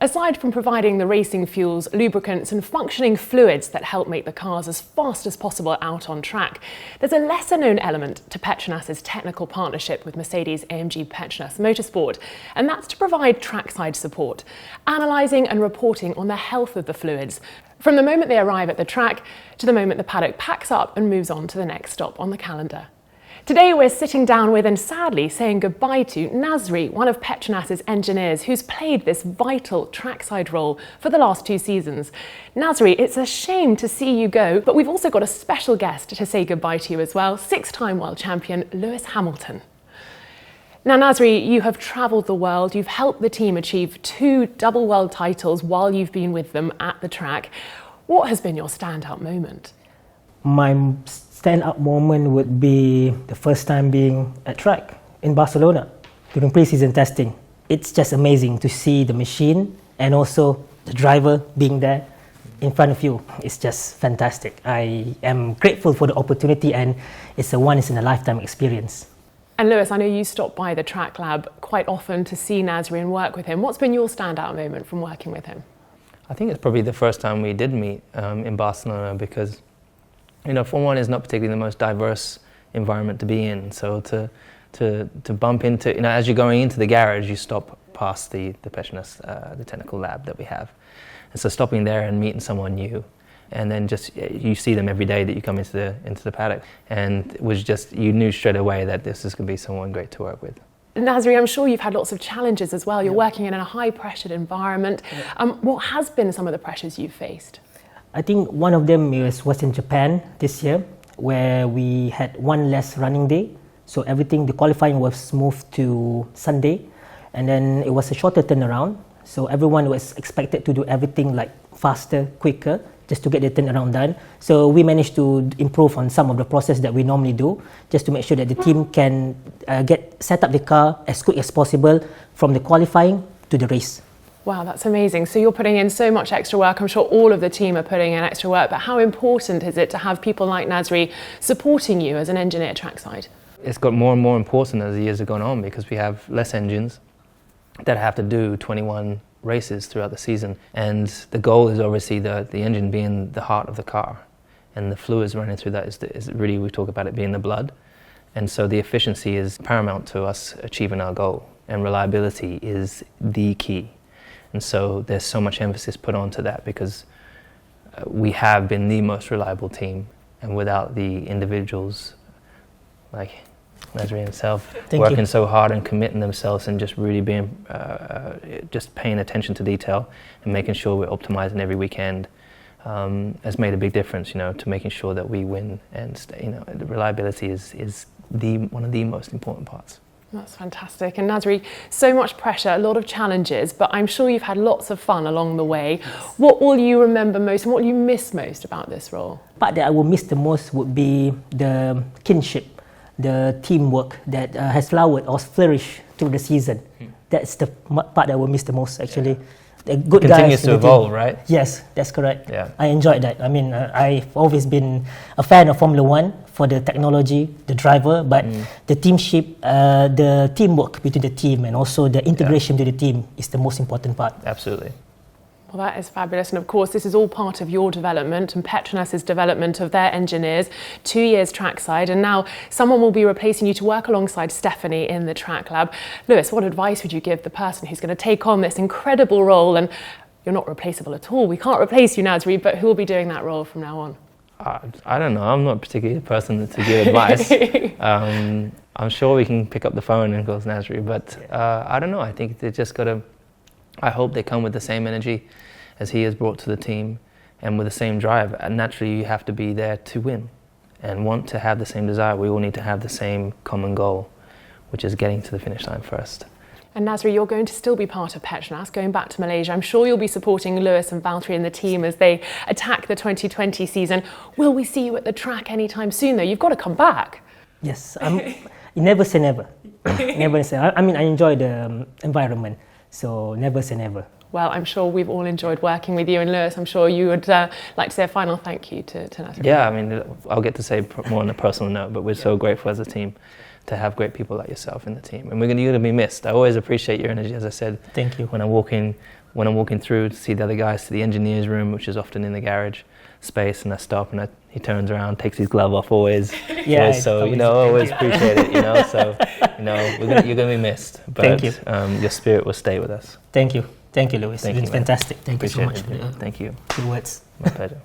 Aside from providing the racing fuels, lubricants and functioning fluids that help make the cars as fast as possible out on track, there's a lesser-known element to Petronas's technical partnership with Mercedes-AMG Petronas Motorsport, and that's to provide trackside support, analysing and reporting on the health of the fluids, from the moment they arrive at the track to the moment the paddock packs up and moves on to the next stop on the calendar. Today we're sitting down with and sadly saying goodbye to Nasri, one of Petronas's engineers who's played this vital trackside role for the last 2 seasons. Nasri, it's a shame to see you go, but we've also got a special guest to say goodbye to you as well, 6-time world champion Lewis Hamilton. Now Nasri, you have travelled the world, you've helped the team achieve 2 double world titles while you've been with them at the track. What has been your standout moment? My stand-up moment would be the first time being at track in Barcelona during pre-season testing. It's just amazing to see the machine and also the driver being there in front of you. It's just fantastic. I am grateful for the opportunity, and it's a once-in-a-lifetime experience. And Lewis, I know you stop by the track lab quite often to see Nasri and work with him. What's been your standout moment from working with him? I think it's probably the first time we did meet in Barcelona, because Formula 1 is not particularly the most diverse environment to be in. So to bump into, as you're going into the garage, you stop past the Petronas, the technical lab that we have. And so stopping there and meeting someone new, and then just you see them every day that you come into the paddock, and it was just, you knew straight away that this is going to be someone great to work with. Nasri, I'm sure you've had lots of challenges as well. You're working in a high-pressured environment. What has been some of the pressures you've faced? I think one of them was in Japan this year, where we had 1 less running day. So everything, the qualifying was moved to Sunday, and then it was a shorter turnaround. So everyone was expected to do everything like faster, quicker, just to get the turnaround done. So we managed to improve on some of the process that we normally do, just to make sure that the team can set up the car as quick as possible from the qualifying to the race. Wow, that's amazing. So you're putting in so much extra work. I'm sure all of the team are putting in extra work, but how important is it to have people like Nasri supporting you as an engineer trackside? It's got more and more important as the years have gone on, because we have less engines that have to do 21 races throughout the season. And the goal is obviously the engine being the heart of the car, and the fluids running through that is really, we talk about it being the blood. And so the efficiency is paramount to us achieving our goal, and reliability is the key. And so there's so much emphasis put onto that, because we have been the most reliable team, and without the individuals like Nasri himself working so hard and committing themselves and just really being, just paying attention to detail and making sure we're optimizing every weekend, has made a big difference, to making sure that we win. And the reliability is one of the most important parts. That's fantastic. And Nasri, so much pressure, a lot of challenges, but I'm sure you've had lots of fun along the way. Yes. What will you remember most, and what will you miss most about this role? The part that I will miss the most would be the kinship, the teamwork that has flowered or flourished through the season. That's the part that I will miss the most, actually. Yeah. The good guys continues to evolve, right? Yes, that's correct. Yeah. I enjoyed that. I mean, I've always been a fan of Formula 1 for the technology, the driver, but the teamship, the teamwork between the team, and also the integration to the team is the most important part. Absolutely. Well, that is fabulous. And of course, this is all part of your development and Petronas's development of their engineers, 2 years trackside. And now someone will be replacing you to work alongside Stephanie in the track lab. Lewis, what advice would you give the person who's going to take on this incredible role? And you're not replaceable at all. We can't replace you, Nasri, but who will be doing that role from now on? I don't know. I'm not particularly the person to give advice. I'm sure we can pick up the phone and go to Nasri, but I don't know. I think they just got to, I hope they come with the same energy as he has brought to the team, and with the same drive. And naturally, you have to be there to win and want to have the same desire. We all need to have the same common goal, which is getting to the finish line first. And Nasri, you're going to still be part of Petronas, going back to Malaysia. I'm sure you'll be supporting Lewis and Valtteri and the team as they attack the 2020 season. Will we see you at the track anytime soon, though? You've got to come back. Yes, you never say never. Never say. I mean, I enjoy the environment, so never say never. Well, I'm sure we've all enjoyed working with you, and Lewis, I'm sure you would like to say a final thank you to Nasri. Yeah, I mean, I'll get to say more on a personal note, but we're so grateful as a team to have great people like yourself in the team, and you're going to be missed. I always appreciate your energy, as I said. Thank you. When I walk in when I'm walking through to see the other guys to the engineer's room, which is often in the garage space, and I stop and he turns around, takes his glove off always. Yeah, always, so always appreciate it. So you're gonna be missed, but thank you. Your spirit will stay with us. Thank you, Lewis. Thank it's you, been fantastic. Thank you so Appreciate much it. for the Thank you. good words. My pleasure.